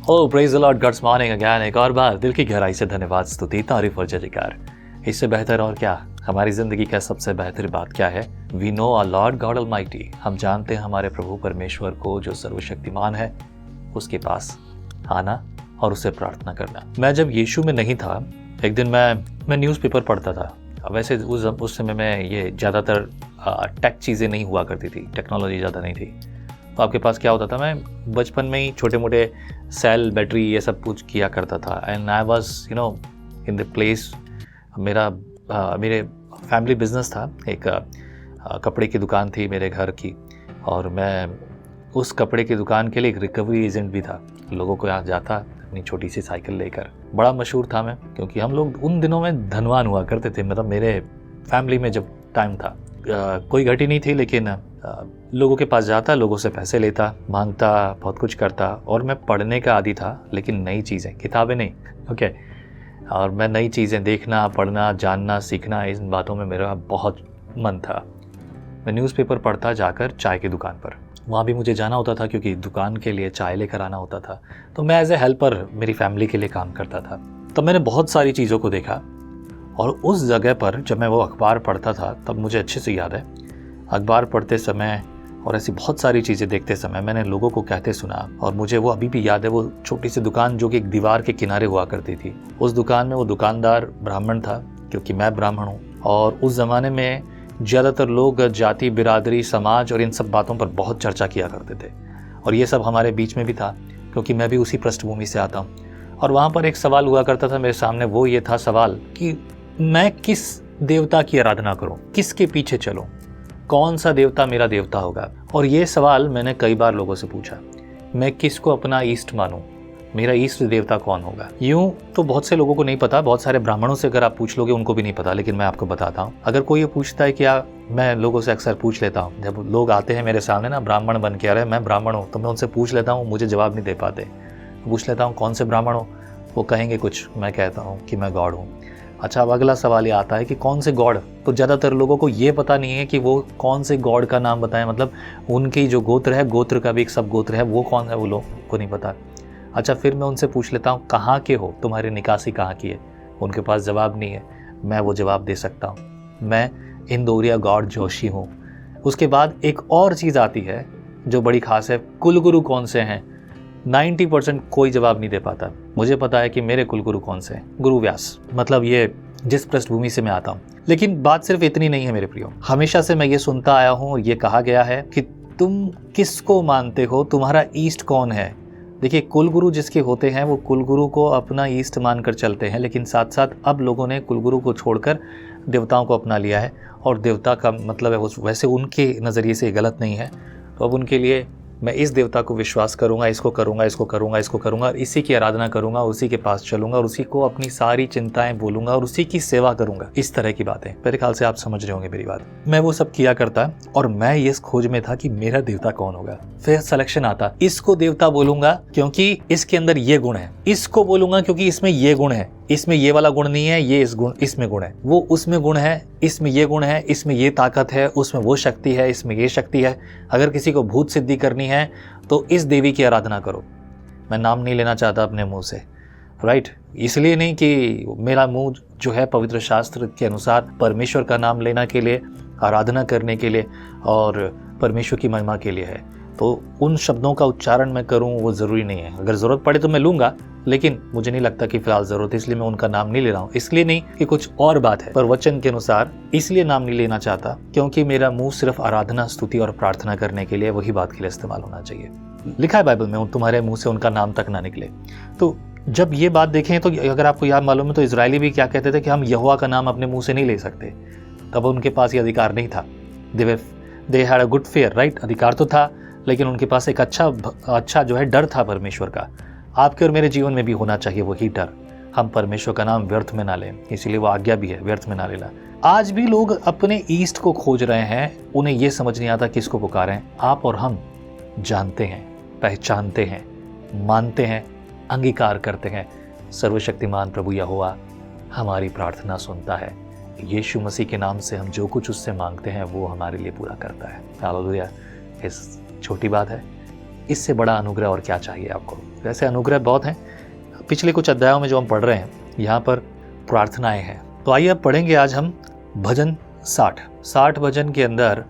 O praise the lord, God's morning again. एक और बार दिल की गहराई से धन्यवाद, स्तुति, तारीफ और जयकार। इससे बेहतर और क्या, हमारी जिंदगी का सबसे बेहतर बात क्या है? We know our lord God almighty. हम जानते हैं हमारे प्रभु परमेश्वर को जो सर्वशक्तिमान है, उसके पास आना और उससे प्रार्थना करना। मैं जब यीशु में नहीं था, एक दिन मैं न्यूज़पेपर पढ़ता था। वैसे उस समय में ये ज़्यादातर टेक चीज़ें नहीं हुआ करती थी, टेक्नोलॉजी ज़्यादा नहीं थी। तो आपके पास क्या होता था, मैं बचपन में ही छोटे मोटे सेल, बैटरी, ये सब कुछ किया करता था। And I was in the place, मेरे फैमिली बिजनेस था, एक कपड़े की दुकान थी मेरे घर की, और मैं उस कपड़े की दुकान के लिए एक रिकवरी एजेंट भी था। लोगों को यहाँ जाता अपनी छोटी सी साइकिल लेकर। बड़ा मशहूर था मैं, क्योंकि हम लोग उन दिनों में धनवान हुआ करते थे। मतलब मेरे फैमिली में जब टाइम था, कोई घटी नहीं थी, लेकिन लोगों के पास जाता, लोगों से पैसे लेता, मांगता, बहुत कुछ करता। और मैं पढ़ने का आदी था, लेकिन नई चीज़ें, किताबें नहीं, ओके। और मैं नई चीज़ें देखना, पढ़ना, जानना, सीखना, इन बातों में मेरा बहुत मन था। मैं न्यूज़पेपर पढ़ता जाकर चाय की दुकान पर। वहाँ भी मुझे जाना होता था, क्योंकि दुकान के लिए चाय लेकर आना होता था। तो मैं एज ए हेल्पर मेरी फैमिली के लिए काम करता था। तब मैंने बहुत सारी चीज़ों को देखा, और उस जगह पर जब मैं वो अखबार पढ़ता था, तब मुझे अच्छे से याद है, अखबार पढ़ते समय और ऐसी बहुत सारी चीज़ें देखते समय मैंने लोगों को कहते सुना। और मुझे वो अभी भी याद है, वो छोटी सी दुकान जो कि एक दीवार के किनारे हुआ करती थी। उस दुकान में वो दुकानदार ब्राह्मण था, क्योंकि मैं ब्राह्मण हूँ। और उस ज़माने में ज़्यादातर लोग जाति, बिरादरी, समाज और इन सब बातों पर बहुत चर्चा किया करते थे। और ये सब हमारे बीच में भी था, क्योंकि मैं भी उसी पृष्ठभूमि से आता हूँ। और वहाँ पर एक सवाल हुआ करता था मेरे सामने, वो ये था सवाल कि मैं किस देवता की आराधना करूं, किसके पीछे चलूं, कौन सा देवता मेरा देवता होगा। और ये सवाल मैंने कई बार लोगों से पूछा, मैं किसको अपना ईष्ट मानूं, मेरा ईष्ट देवता कौन होगा। यूं तो बहुत से लोगों को नहीं पता, बहुत सारे ब्राह्मणों से अगर आप पूछ लोगे उनको भी नहीं पता, लेकिन मैं आपको बताता हूँ। अगर कोई ये पूछता है, क्या मैं लोगों से अक्सर पूछ लेता हूँ, जब लोग आते हैं मेरे सामने ना ब्राह्मण बन के, अरे मैं ब्राह्मण हूँ, तो मैं उनसे पूछ लेता हूँ, मुझे जवाब नहीं दे पाते। पूछ लेता हूँ कौन से ब्राह्मण हो, वो कहेंगे कुछ, मैं कहता हूँ कि मैं गॉड हूँ। अच्छा, अब अगला सवाल ये आता है कि कौन से गॉड। तो ज़्यादातर लोगों को ये पता नहीं है कि वो कौन से गॉड का नाम बताएं, मतलब उनकी जो गोत्र है, गोत्र का भी एक सब गोत्र है, वो कौन है, वो लोगों को नहीं पता। अच्छा, फिर मैं उनसे पूछ लेता हूँ कहाँ के हो, तुम्हारी निकासी कहाँ की है। उनके पास जवाब नहीं है, मैं वो जवाब दे सकता हूँ, मैं इंदौरिया गॉड जोशी हूँ। उसके बाद एक और चीज़ आती है जो बड़ी खास है, कुलगुरु कौन से हैं। 90% कोई जवाब नहीं दे पाता। मुझे पता है कि मेरे कुलगुरु कौन से हैं, गुरु व्यास, मतलब ये जिस पृष्ठभूमि से मैं आता हूँ। लेकिन बात सिर्फ इतनी नहीं है मेरे प्रियो। हमेशा से मैं ये सुनता आया हूँ, और ये कहा गया है कि तुम किसको मानते हो, तुम्हारा ईष्ट कौन है। देखिए, कुलगुरु जिसके होते हैं वो कुलगुरु को अपना ईष्ट मानकर चलते हैं, लेकिन साथ साथ अब लोगों ने कुलगुरु को छोड़कर देवताओं को अपना लिया है। और देवता का मतलब है वैसे उनके नज़रिए से गलत नहीं है। तो अब उनके लिए मैं इस देवता को विश्वास करूंगा, इसको करूंगा, इसको करूंगा, इसको करूंगा, और इसी की आराधना करूंगा, उसी के पास चलूंगा, और उसी को अपनी सारी चिंताएं बोलूंगा, और उसी की सेवा करूंगा। इस तरह की बातें, मेरे ख्याल से आप समझ रहे होंगे मेरी बात। मैं वो सब किया करता, और मैं ये खोज में था कि मेरा देवता कौन होगा। फिर सिलेक्शन आता, इसको देवता बोलूंगा क्योंकि इसके अंदर ये गुण है, इसको बोलूंगा क्योंकि इसमें ये गुण है, इसमें ये वाला गुण नहीं है, ये इसमें गुण है, वो उसमें गुण है, इसमें ये गुण है, इसमें ये ताकत है, उसमें वो शक्ति है, इसमें ये शक्ति है। अगर किसी को भूत सिद्धि करनी है तो इस देवी की आराधना करो। मैं नाम नहीं लेना चाहता अपने मुंह से, राइट, इसलिए नहीं कि मेरा मुंह जो है पवित्र शास्त्र के अनुसार परमेश्वर का नाम लेना के लिए, आराधना करने के लिए और परमेश्वर की महिमा के लिए है। तो उन शब्दों का उच्चारण मैं करूं वो ज़रूरी नहीं है। अगर ज़रूरत पड़े तो मैं लूँगा, लेकिन मुझे नहीं लगता कि फ़िलहाल ज़रूरत है, इसलिए मैं उनका नाम नहीं ले रहा हूँ। इसलिए नहीं कि कुछ और बात है, पर वचन के अनुसार इसलिए नाम नहीं लेना चाहता क्योंकि मेरा मुंह सिर्फ आराधना, स्तुति और प्रार्थना करने के लिए, वही बात के लिए इस्तेमाल होना चाहिए। लिखा है बाइबल में, तुम्हारे मुँह से उनका नाम तक ना निकले। तो जब ये बात देखें, तो अगर आपको याद मालूम है, तो इजरायली भी क्या कहते थे कि हम यहोवा का नाम अपने मुँह से नहीं ले सकते। तब उनके पास ये अधिकार नहीं था। They had a good fair, right, अधिकार तो था, लेकिन उनके पास एक अच्छा जो है डर था परमेश्वर का। आपके और मेरे जीवन में भी होना चाहिए वही डर। हम परमेश्वर का नाम व्यर्थ में ना लें, इसीलिए वो आज्ञा भी है व्यर्थ में ना लेना। आज भी लोग अपने ईस्ट को खोज रहे हैं, उन्हें ये समझ नहीं आता किसको पुकारें। आप और हम जानते हैं, पहचानते हैं, मानते हैं, अंगीकार करते हैं, सर्वशक्तिमान प्रभु यहोवा हमारी प्रार्थना सुनता है। यीशु मसीह के नाम से हम जो कुछ उससे मांगते हैं वो हमारे लिए पूरा करता है। हालेलुया। इस छोटी बात है, इससे बड़ा अनुग्रह और क्या चाहिए आपको। वैसे अनुग्रह बहुत हैं, पिछले कुछ अध्यायों में जो हम पढ़ रहे हैं यहाँ पर प्रार्थनाएं हैं। तो आइए अब पढ़ेंगे आज हम भजन 60 भजन के अंदर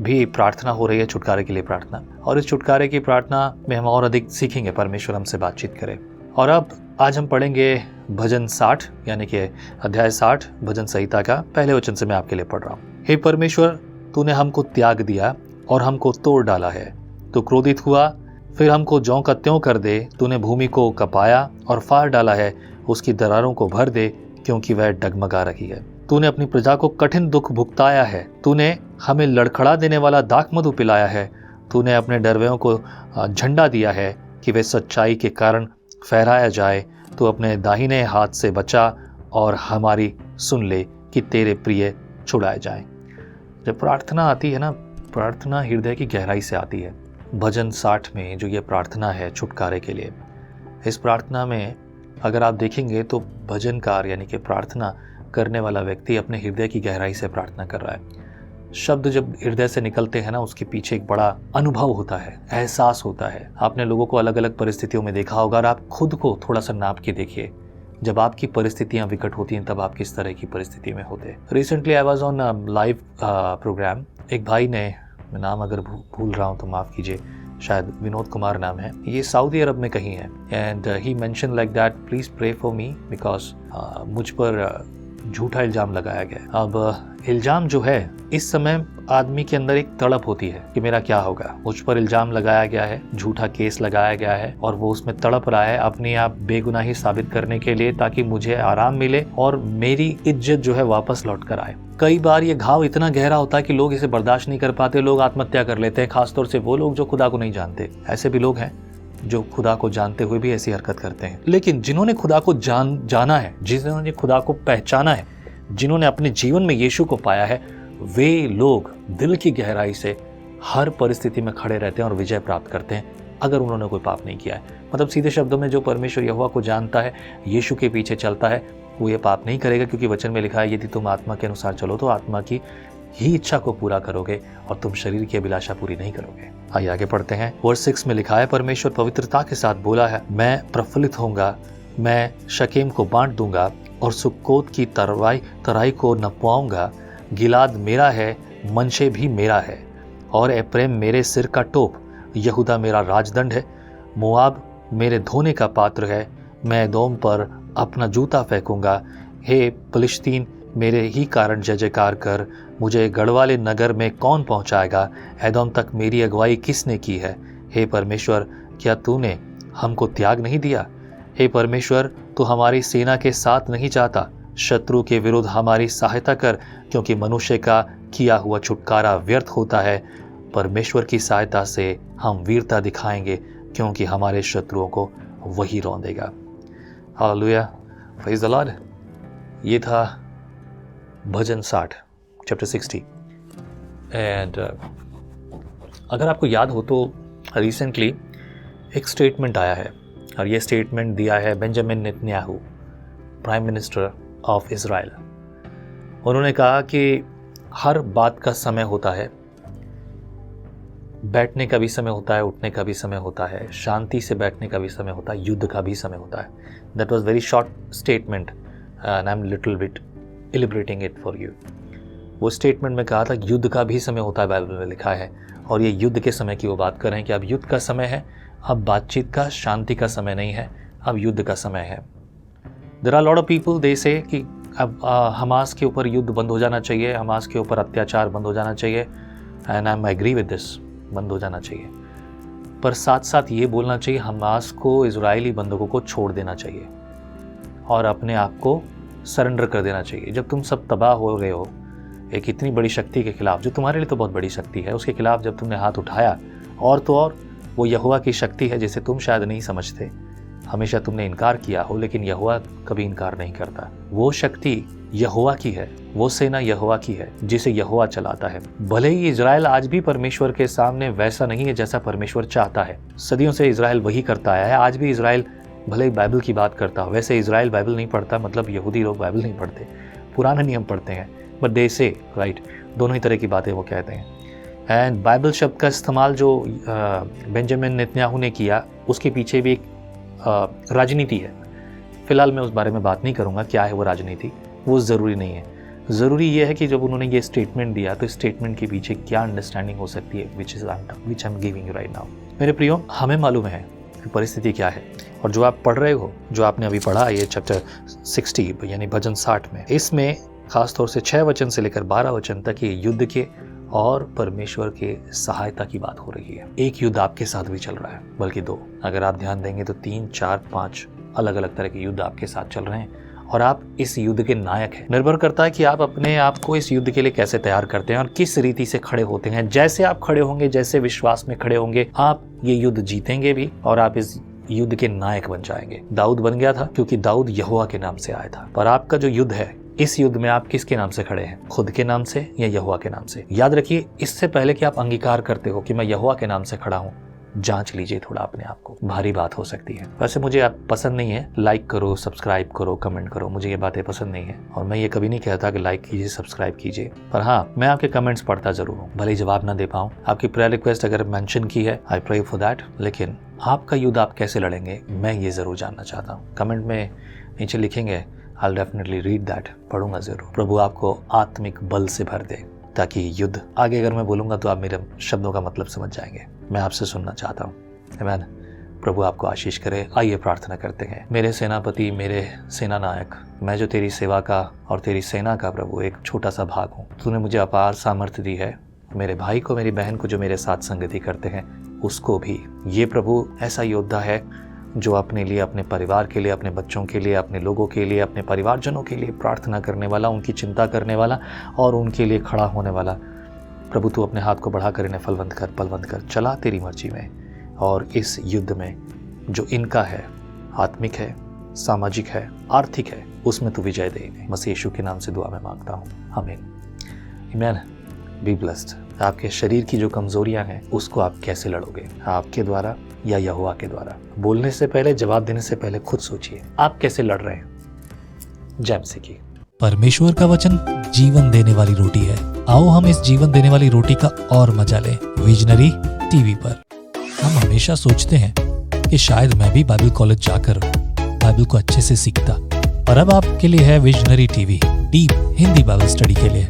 भी प्रार्थना हो रही है, छुटकारे के लिए प्रार्थना। और इस छुटकारे की प्रार्थना में हम और अधिक सीखेंगे, परमेश्वर हमसे बातचीत करे। और अब आज हम पढ़ेंगे भजन 60 यानी कि अध्याय 60 भजन संहिता का पहले वचन से मैं आपके लिए पढ़ रहा हूँ। हे परमेश्वर, तूने हमको त्याग दिया और हमको तोड़ डाला है। तू क्रोधित हुआ, फिर हमको ज्यों का त्यों कर दे। तूने भूमि को कपाया और फाड़ डाला है, उसकी दरारों को भर दे, क्योंकि वह डगमगा रही है। तूने अपनी प्रजा को कठिन दुख भुगताया है। तूने हमें लड़खड़ा देने वाला दाख मधु पिलाया है। तूने अपने डरवैयों को झंडा दिया है कि वे सच्चाई के कारण फहराया जाए। तू अपने दाहिने हाथ से बचा और हमारी सुन ले कि तेरे प्रिय छुड़ाए जाएं। जब प्रार्थना आती है ना, प्रार्थना हृदय की गहराई से आती है। भजन 60 में जो ये प्रार्थना है छुटकारे के लिए, इस प्रार्थना में अगर आप देखेंगे तो भजनकार यानी कि प्रार्थना करने वाला व्यक्ति अपने हृदय की गहराई से प्रार्थना कर रहा है। शब्द जब हृदय से निकलते हैं ना, उसके पीछे एक बड़ा अनुभव होता है, एहसास होता है। आपने लोगों को अलग अलग परिस्थितियों में देखा होगा और आप खुद को थोड़ा सा नाप के देखिए, जब आपकी परिस्थितियां विकट होती हैं तब आप किस तरह की परिस्थिति में होते हैं। Recently I was on live programme. एक भाई ने, मैं नाम अगर भूल रहा हूँ तो माफ़ कीजिए, शायद विनोद कुमार नाम है, ये सऊदी अरब में कहीं है। And he mention like that, please pray for me because मुझ पर झूठा इल्ज़ाम लगाया गया। अब इल्ज़ाम जो है, इस समय आदमी के अंदर एक तड़प होती है कि मेरा क्या होगा। मुझ पर इल्ज़ाम लगाया गया है, झूठा केस लगाया गया है और वो उसमें तड़प रहा है अपनी आप बेगुनाही साबित करने के लिए, ताकि मुझे आराम मिले और मेरी इज्जत जो है वापस लौट कर आए। कई बार ये घाव इतना गहरा होता है कि लोग इसे बर्दाश्त नहीं कर पाते, लोग आत्महत्या कर लेते हैं, खासतौर से वो लोग जो खुदा को नहीं जानते। ऐसे भी लोग हैं जो खुदा को जानते हुए भी ऐसी हरकत करते हैं। लेकिन जिन्होंने खुदा को जाना है, जिन्होंने खुदा को पहचाना है, जिन्होंने अपने जीवन में यीशु को पाया है, वे लोग दिल की गहराई से हर परिस्थिति में खड़े रहते हैं और विजय प्राप्त करते हैं, अगर उन्होंने कोई पाप नहीं किया है। मतलब सीधे शब्दों में, जो परमेश्वर यहोवा को जानता है, यीशु के पीछे चलता है, वो ये पाप नहीं करेगा, क्योंकि वचन में लिखा है यदि तुम आत्मा के अनुसार चलो तो आत्मा की ही इच्छा को पूरा करोगे और तुम शरीर की अभिलाषा पूरी नहीं करोगे। आइए आगे पढ़ते हैं। वर्स 6 में लिखा है, परमेश्वर पवित्रता के साथ बोला है, मैं प्रफुल्लित होऊंगा, मैं शकेम को बांट दूंगा और सुक्कोत की तराई को नपवाऊंगा। गिलाद मेरा है, मनशे भी मेरा है, और एप्रैम मेरे सिर का टोप, यहूदा मेरा राजदंड है। मोआब मेरे धोने का पात्र है, मैं एदोम पर अपना जूता फेंकूंगा। हे फिलिस्तीन, मेरे ही कारण जय जयकार कर। मुझे गढ़वाले नगर में कौन पहुंचाएगा? एदोम तक मेरी अगुवाई किसने की है? हे परमेश्वर, क्या तूने हमको त्याग नहीं दिया? हे परमेश्वर, तू हमारी सेना के साथ नहीं जाता। शत्रु के विरुद्ध हमारी सहायता कर, क्योंकि मनुष्य का किया हुआ छुटकारा व्यर्थ होता है। परमेश्वर की सहायता से हम वीरता दिखाएंगे, क्योंकि हमारे शत्रुओं को वही रौंदेगा। Hallelujah, praise the lord. ये था भजन 60 चैप्टर 60। एंड अगर आपको याद हो तो रिसेंटली एक स्टेटमेंट आया है, और ये स्टेटमेंट दिया है Benjamin Netanyahu, prime minister of Israel. उन्होंने कहा कि हर बात का समय होता है, बैठने का भी समय होता है, उठने का भी समय होता है, शांति से बैठने का भी समय होता है, युद्ध का भी समय होता है। That was very short statement and I am little bit elaborating it for you. वो स्टेटमेंट में कहा था युद्ध का भी समय होता है, बाइबल में लिखा है, और ये युद्ध के समय की वो बात कर रहे हैं कि अब युद्ध का समय है, अब बातचीत का, शांति का समय नहीं है, अब युद्ध का समय है। There are lot of people they say कि अब हमास के ऊपर युद्ध बंद हो जाना चाहिए, हमास के ऊपर अत्याचार बंद हो जाना चाहिए, and I am agree with this, बंद हो जाना चाहिए। पर साथ साथ ये बोलना चाहिए हमास को, इजरायली बंधकों को छोड़ देना चाहिए और अपने आप को सरेंडर कर देना चाहिए। जब तुम सब तबाह हो रहे हो एक इतनी बड़ी शक्ति के खिलाफ, जो तुम्हारे लिए तो बहुत बड़ी शक्ति है, उसके खिलाफ जब तुमने हाथ उठाया, और तो और वो यहोवा की शक्ति है जिसे तुम शायद नहीं समझते, हमेशा तुमने इनकार किया हो, लेकिन यहोवा कभी इनकार नहीं करता। वो शक्ति यहोवा की है, वो सेना यहोवा की है जिसे यहोवा चलाता है। भले ही इजराइल आज भी परमेश्वर के सामने वैसा नहीं है जैसा परमेश्वर चाहता है, सदियों से इजराइल वही करता आया है। आज भी इजराइल भले ही बाइबल की बात करता हो, वैसे इजराइल बाइबल नहीं पढ़ता, मतलब यहूदी लोग बाइबल नहीं पढ़ते, पुराना नियम पढ़ते हैं, बट दे से राइट, दोनों ही तरह की बातें वो कहते हैं। एंड बाइबल शब्द का इस्तेमाल जो बेंजामिन नेतन्याहू ने किया, उसके पीछे भी एक राजनीति है। फिलहाल मैं उस बारे में बात नहीं करूँगा, क्या है वो राजनीति, वो ज़रूरी नहीं है। ज़रूरी ये है कि जब उन्होंने ये स्टेटमेंट दिया तो स्टेटमेंट के पीछे क्या अंडरस्टैंडिंग हो सकती है, which I am giving you right now. मेरे प्रियो, हमें मालूम है कि परिस्थिति क्या है, और जो आप पढ़ रहे हो, जो आपने अभी पढ़ा, ये चैप्टर 60 यानी भजन 60 में, इसमें खासतौर से 6 वचन से लेकर 12 वचन तक ये युद्ध के और परमेश्वर के सहायता की बात हो रही है। एक युद्ध आपके साथ भी चल रहा है, बल्कि 2, अगर आप ध्यान देंगे तो 3, 4, 5 अलग अलग तरह के युद्ध आपके साथ चल रहे हैं, और आप इस युद्ध के नायक हैं। निर्भर करता है कि आप अपने आप को इस युद्ध के लिए कैसे तैयार करते हैं और किस रीति से खड़े होते हैं। जैसे आप खड़े होंगे, जैसे विश्वास में खड़े होंगे, आप ये युद्ध जीतेंगे भी और आप इस युद्ध के नायक बन जाएंगे। दाऊद बन गया था क्योंकि दाऊद यहोवा के नाम से आया था। पर आपका जो युद्ध है, इस युद्ध में आप किसके नाम से खड़े हैं? खुद के नाम से या यहोवा के नाम से? याद रखिए, इससे पहले कि आप अंगीकार करते हो कि मैं यहोवा के नाम से खड़ा हूँ, जांच लीजिए थोड़ा अपने आप को। भारी बात हो सकती है। वैसे मुझे आप पसंद नहीं है, लाइक करो, सब्सक्राइब करो, कमेंट करो, मुझे ये बातें पसंद नहीं है, और मैं ये कभी नहीं कहता कि लाइक कीजिए, सब्सक्राइब कीजिए। पर हाँ, मैं आपके कमेंट्स पढ़ता जरूर हूँ, भले ही जवाब ना दे पाऊँ। आपकी प्रेयर रिक्वेस्ट अगर मेंशन की है, आई प्रे फॉर दैट, लेकिन आपका युद्ध आप कैसे लड़ेंगे, मैं ये जरूर जानना चाहता हूँ। कमेंट में नीचे लिखेंगे, आई डेफिनेटली रीड दैट, पढ़ूंगा जरूर। प्रभु आपको आत्मिक बल से भर दे, ताकि युद्ध आगे अगर मैं बोलूंगा तो आप मेरे शब्दों का मतलब समझ जाएंगे। मैं आपसे सुनना चाहता हूँ। आमीन। प्रभु आपको आशीष करे। आइए प्रार्थना करते हैं। मेरे सेनापति, मेरे सेना नायक, मैं जो तेरी सेवा का और तेरी सेना का प्रभु एक छोटा सा भाग हूँ। तूने मुझे अपार सामर्थ्य दी है। मेरे भाई को, मेरी बहन को जो मेरे साथ संगति करते हैं, उसको भी। ये प्रभु ऐसा योद्धा है जो अपने लिए, अपने परिवार के लिए, अपने बच्चों के लिए, अपने लोगों के लिए, अपने परिवारजनों के लिए प्रार्थना करने वाला, उनकी चिंता करने वाला और उनके लिए खड़ा होने वाला। प्रभु तू अपने हाथ को बढ़ाकर इन्हें फलवंत कर, चला तेरी मर्जी में, और इस युद्ध में जो इनका है, आत्मिक है, सामाजिक है, आर्थिक है, उसमें तू विजय दे। मसीह यीशु के नाम से दुआ में मांगता हूँ, आमीन। आमीन। Be blessed. आपके शरीर की जो कमजोरियां हैं, उसको आप कैसे लड़ोगे, आपके द्वारा या यहोवा के द्वारा? बोलने से पहले, जवाब देने से पहले खुद सोचिए, आप कैसे लड़ रहे हैं। जय मसीह की। परमेश्वर का वचन जीवन देने वाली रोटी है। आओ हम इस जीवन देने वाली रोटी का और मजा लें विजनरी टीवी पर। हम हमेशा सोचते हैं कि शायद मैं भी बाइबल कॉलेज जाकर बाइबल को अच्छे से सीखता, और अब आपके लिए है visionary TV, deep Hindi Bible study के लिए।